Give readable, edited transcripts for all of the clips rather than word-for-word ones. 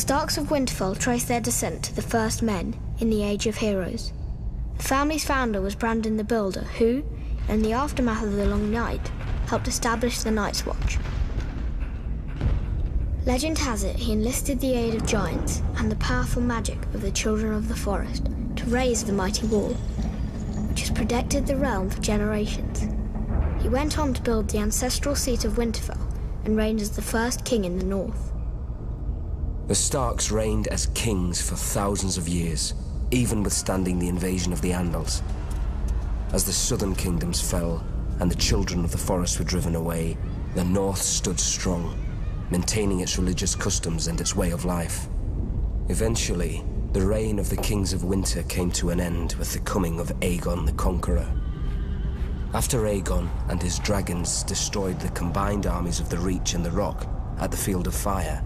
Starks of Winterfell trace their descent to the first men in the Age of Heroes. The family's founder was Brandon the Builder, who, in the aftermath of the Long Night, helped establish the Night's Watch. Legend has it he enlisted the aid of giants and the powerful magic of the Children of the Forest to raise the mighty wall, which has protected the realm for generations. He went on to build the ancestral seat of Winterfell and reigned as the first king in the north. The Starks reigned as kings for thousands of years, even withstanding the invasion of the Ándalos. As the southern kingdoms fell and the Children of the Forest were driven away, the north stood strong, maintaining its religious customs and its way of life. Eventually, the reign of the Kings of Winter came to an end with the coming of Aegon the Conqueror. After Aegon and his dragons destroyed the combined armies of the Reach and the Rock at the Field of Fire,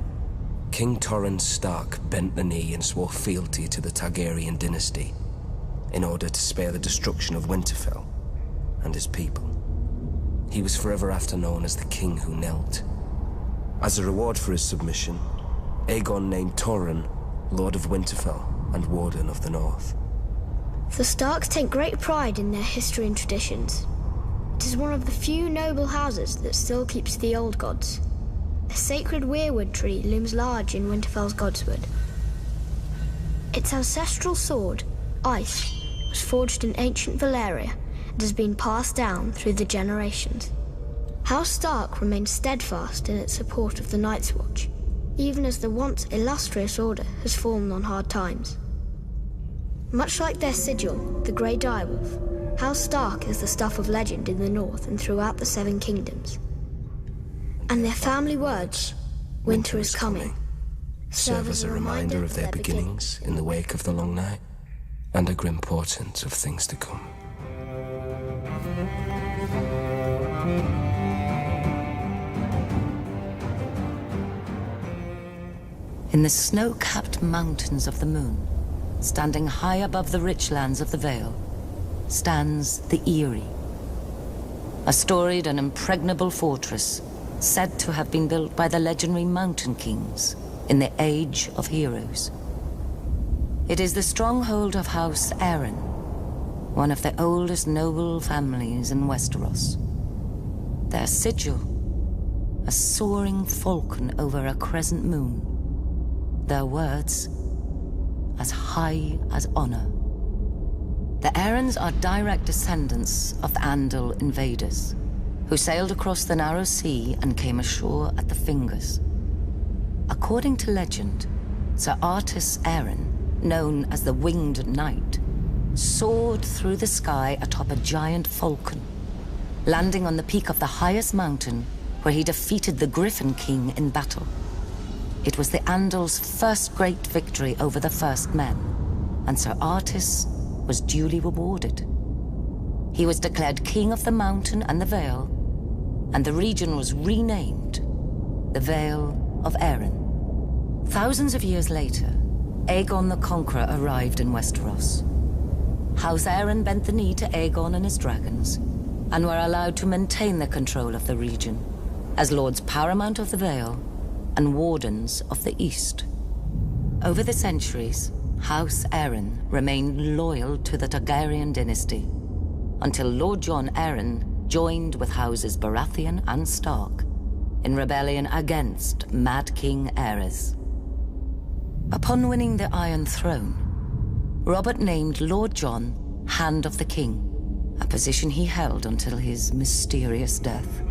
King Torrhen Stark bent the knee and swore fealty to the Targaryen dynasty in order to spare the destruction of Winterfell and his people. He was forever after known as the King Who Knelt. As a reward for his submission, Aegon named Torrhen Lord of Winterfell and Warden of the North. The Starks take great pride in their history and traditions. It is one of the few noble houses that still keeps the old gods. A sacred weirwood tree looms large in Winterfell's Godswood. Its ancestral sword, Ice, was forged in ancient Valyria and has been passed down through the generations. House Stark remains steadfast in its support of the Night's Watch, even as the once illustrious order has fallen on hard times. Much like their sigil, the Grey Direwolf, House Stark is the stuff of legend in the north and throughout the Seven Kingdoms. And their family words, "Winter is coming," serve as a reminder of their beginnings in the wake of the Long Night and a grim portent of things to come. In the snow-capped mountains of the moon, standing high above the rich lands of the Vale, stands the Eyrie, a storied and impregnable fortress said to have been built by the legendary Mountain Kings in the Age of Heroes. It is the stronghold of House Arryn, one of the oldest noble families in Westeros. Their sigil, a soaring falcon over a crescent moon. Their words, as high as honor. The Arryns are direct descendants of the Andal invaders, who sailed across the narrow sea and came ashore at the Fingers. According to legend, Sir Artus Arryn, known as the Winged Knight, soared through the sky atop a giant falcon, landing on the peak of the highest mountain where he defeated the Griffin King in battle. It was the Andals' first great victory over the First Men, and Sir Artus was duly rewarded. He was declared King of the Mountain and the Vale, and the region was renamed the Vale of Arryn. Thousands of years later, Aegon the Conqueror arrived in Westeros. House Arryn bent the knee to Aegon and his dragons, and were allowed to maintain their control of the region as Lords Paramount of the Vale and Wardens of the East. Over the centuries, House Arryn remained loyal to the Targaryen dynasty until Lord Jon Arryn joined with Houses Baratheon and Stark in rebellion against Mad King Aerys. Upon winning the Iron Throne, Robert named Lord Jon Hand of the King, a position he held until his mysterious death.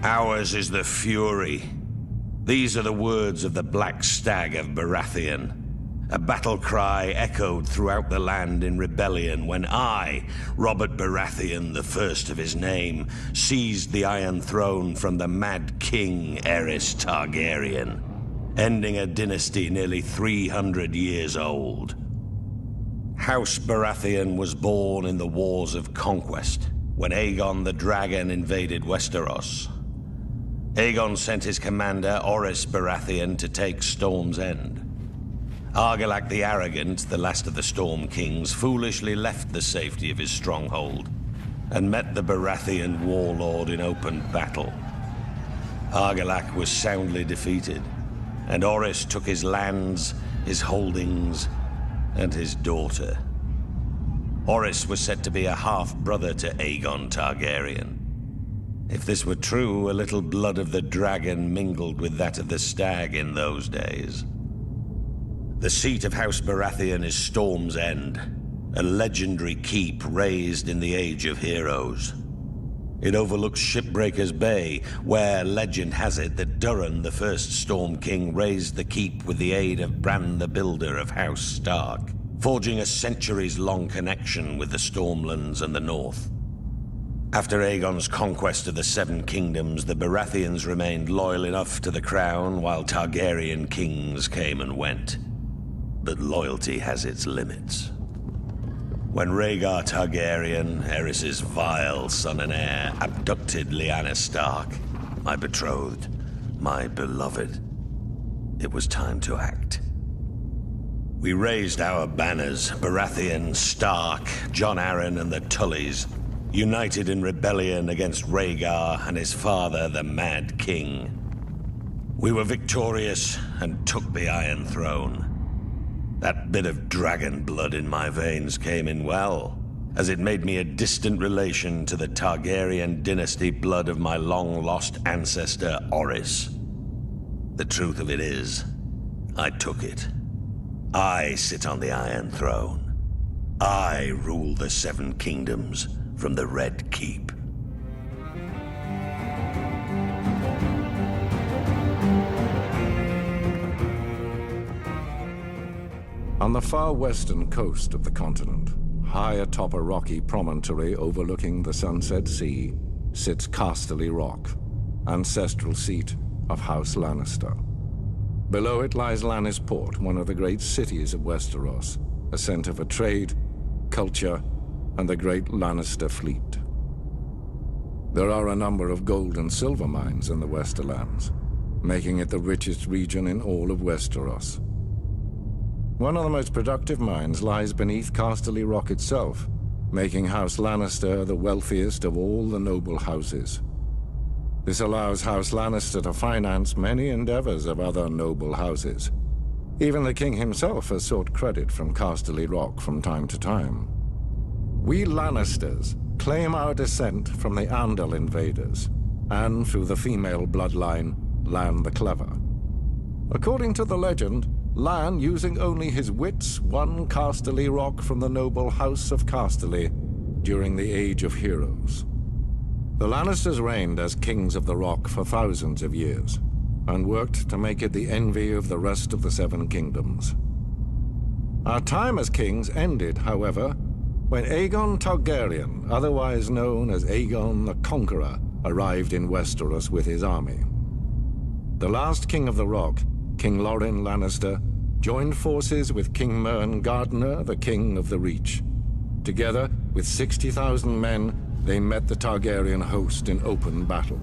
Ours is the fury. These are the words of the Black Stag of Baratheon. A battle cry echoed throughout the land in rebellion when I, Robert Baratheon, the first of his name, seized the Iron Throne from the Mad King Aerys Targaryen, ending a dynasty nearly 300 years old. House Baratheon was born in the Wars of Conquest, when Aegon the Dragon invaded Westeros. Aegon sent his commander, Orys Baratheon, to take Storm's End. Argilac the Arrogant, the last of the Storm Kings, foolishly left the safety of his stronghold and met the Baratheon warlord in open battle. Argilac was soundly defeated, and Orys took his lands, his holdings, and his daughter. Orys was said to be a half-brother to Aegon Targaryen. If this were true, a little blood of the dragon mingled with that of the stag in those days. The seat of House Baratheon is Storm's End, a legendary keep raised in the Age of Heroes. It overlooks Shipbreaker's Bay, where legend has it that Durin, the first Storm King, raised the keep with the aid of Bran the Builder of House Stark, forging a centuries-long connection with the Stormlands and the North. After Aegon's conquest of the Seven Kingdoms, the Baratheons remained loyal enough to the crown while Targaryen kings came and went. But loyalty has its limits. When Rhaegar Targaryen, Aerys' vile son and heir, abducted Lyanna Stark, my betrothed, my beloved, it was time to act. We raised our banners, Baratheon, Stark, Jon Arryn, and the Tullys, united in rebellion against Rhaegar and his father, the Mad King. We were victorious and took the Iron Throne. That bit of dragon blood in my veins came in well, as it made me a distant relation to the Targaryen dynasty blood of my long-lost ancestor, Orys. The truth of it is, I took it. I sit on the Iron Throne. I rule the Seven Kingdoms from the Red Keep. On the far western coast of the continent, high atop a rocky promontory overlooking the Sunset Sea, sits Casterly Rock, ancestral seat of House Lannister. Below it lies Lannisport, one of the great cities of Westeros, a center for trade, culture, and the great Lannister fleet. There are a number of gold and silver mines in the Westerlands, making it the richest region in all of Westeros. One of the most productive mines lies beneath Casterly Rock itself, making House Lannister the wealthiest of all the noble houses. This allows House Lannister to finance many endeavors of other noble houses. Even the king himself has sought credit from Casterly Rock from time to time. We Lannisters claim our descent from the Andal invaders, and through the female bloodline, Lann the Clever. According to the legend, Lann, using only his wits, won Casterly Rock from the noble House of Casterly during the Age of Heroes. The Lannisters reigned as kings of the Rock for thousands of years, and worked to make it the envy of the rest of the Seven Kingdoms. Our time as kings ended, however, when Aegon Targaryen, otherwise known as Aegon the Conqueror, arrived in Westeros with his army. The last king of the Rock, King Loren Lannister, joined forces with King Mern Gardner, the king of the Reach. Together, with 60,000 men, they met the Targaryen host in open battle.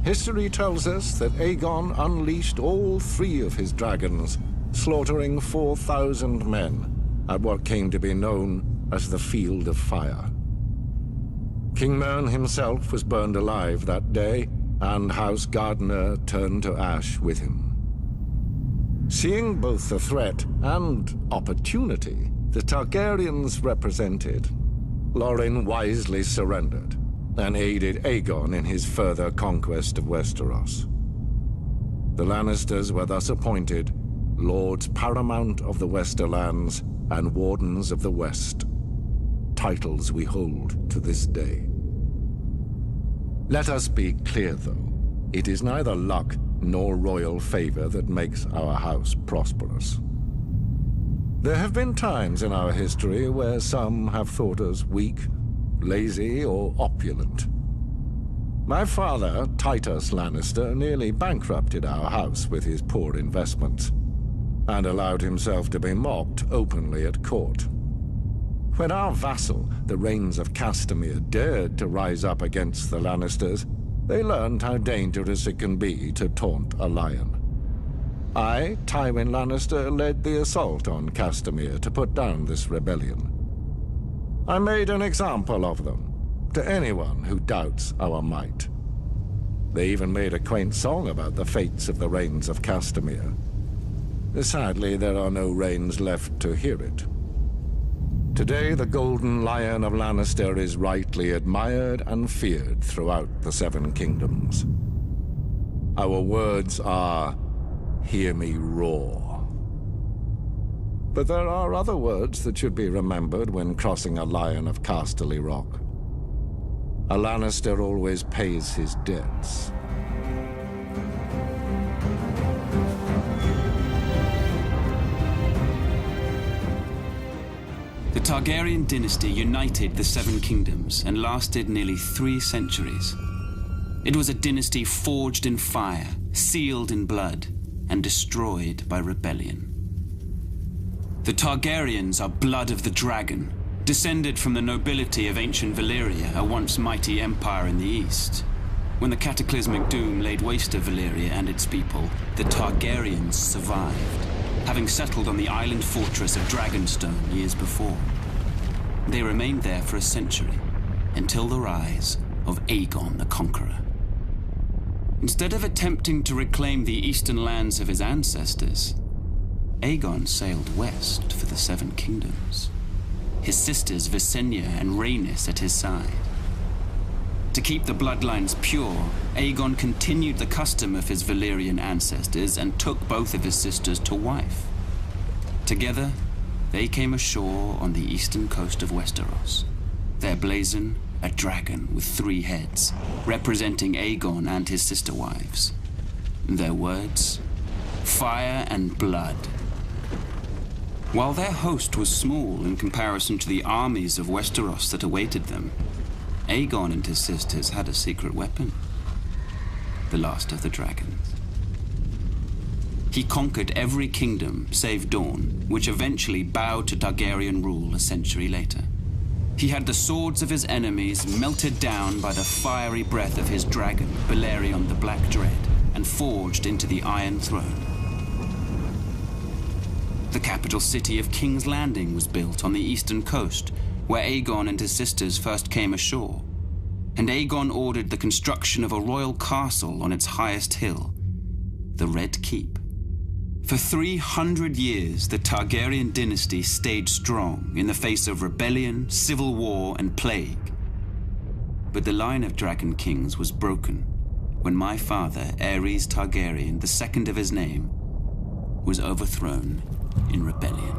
History tells us that Aegon unleashed all 3 of his dragons, slaughtering 4,000 men at what came to be known as the Field of Fire. King Mern himself was burned alive that day, and House Gardner turned to ash with him. Seeing both the threat and opportunity the Targaryens represented, Loren wisely surrendered and aided Aegon in his further conquest of Westeros. The Lannisters were thus appointed Lords Paramount of the Westerlands and Wardens of the West, titles we hold to this day. Let us be clear, though. It is neither luck nor royal favor that makes our house prosperous. There have been times in our history where some have thought us weak, lazy, or opulent. My father, Titus Lannister, nearly bankrupted our house with his poor investments, and allowed himself to be mocked openly at court. When our vassal, the Rains of Castamere, dared to rise up against the Lannisters, they learned how dangerous it can be to taunt a lion. I, Tywin Lannister, led the assault on Castamere to put down this rebellion. I made an example of them, to anyone who doubts our might. They even made a quaint song about the fates of the Rains of Castamere. Sadly, there are no rains left to hear it. Today, the Golden Lion of Lannister is rightly admired and feared throughout the Seven Kingdoms. Our words are, "Hear me roar." But there are other words that should be remembered when crossing a Lion of Casterly Rock. A Lannister always pays his debts. The Targaryen dynasty united the Seven Kingdoms and lasted nearly 3 centuries. It was a dynasty forged in fire, sealed in blood, and destroyed by rebellion. The Targaryens are blood of the dragon, descended from the nobility of ancient Valyria, a once mighty empire in the east. When the cataclysmic doom laid waste to Valyria and its people, the Targaryens survived, having settled on the island fortress of Dragonstone years before. They remained there for a century, until the rise of Aegon the Conqueror. Instead of attempting to reclaim the eastern lands of his ancestors, Aegon sailed west for the Seven Kingdoms, his sisters Visenya and Rhaenys at his side. To keep the bloodlines pure, Aegon continued the custom of his Valyrian ancestors and took both of his sisters to wife. Together, they came ashore on the eastern coast of Westeros. Their blazon, a dragon with 3 heads, representing Aegon and his sister wives. Their words, fire and blood. While their host was small in comparison to the armies of Westeros that awaited them, Aegon and his sisters had a secret weapon, the last of the dragons. He conquered every kingdom save Dorne, which eventually bowed to Targaryen rule a century later. He had the swords of his enemies melted down by the fiery breath of his dragon, Balerion the Black Dread, and forged into the Iron Throne. The capital city of King's Landing was built on the eastern coast, where Aegon and his sisters first came ashore, and Aegon ordered the construction of a royal castle on its highest hill, the Red Keep. For 300 years, the Targaryen dynasty stayed strong in the face of rebellion, civil war, and plague. But the line of dragon kings was broken when my father, Aerys Targaryen, the second of his name, was overthrown in rebellion.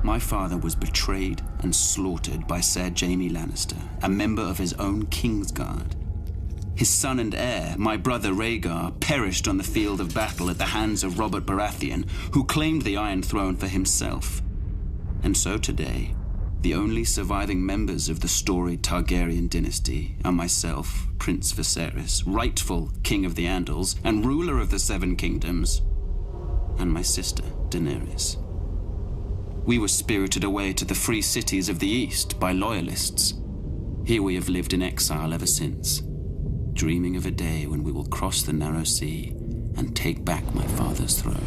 My father was betrayed and slaughtered by Ser Jaime Lannister, a member of his own Kingsguard. His son and heir, my brother Rhaegar, perished on the field of battle at the hands of Robert Baratheon, who claimed the Iron Throne for himself. And so today, the only surviving members of the storied Targaryen dynasty are myself, Prince Viserys, rightful King of the Andals and ruler of the Seven Kingdoms, and my sister, Daenerys. We were spirited away to the free cities of the East by loyalists. Here we have lived in exile ever since, dreaming of a day when we will cross the narrow sea and take back my father's throne.